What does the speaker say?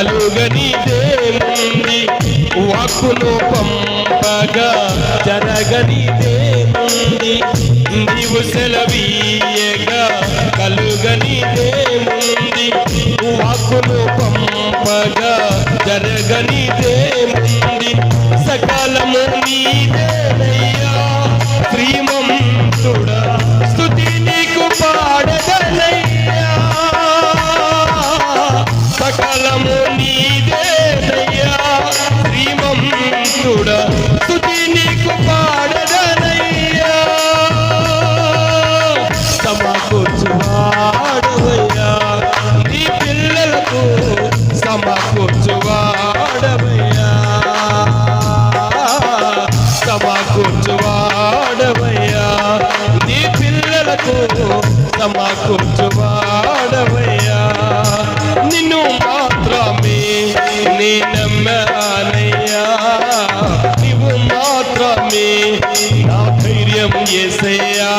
కలుగనిదేముంది వాక్కును పంపగా జరగనిదేముంది నీవు సెలవీయగా కలుగనిదేముంది వాక్కును పంపగా జరగనిదేముంది సకాలము నీదేనయ్యా శ్రీమంతుడా స్తుతి నీకు పాడదనయ్యా సకలము నీదేనయ్యా శ్రీమంతుడా స్తుతి నీకు పాడదనయ్యా సమకూర్చువాడవయ్యా నీ పిల్లలకు సమకూర్చువాడవయ్యా సమకూర్చువాడవయ్యా నీ పిల్లలకు సమకూర్చువాడవయ్యా నిన్ను మాత్రమే నీ నమ్మానయ్యా నీవు మాత్రమే నా ధైర్యం యేసయ్యా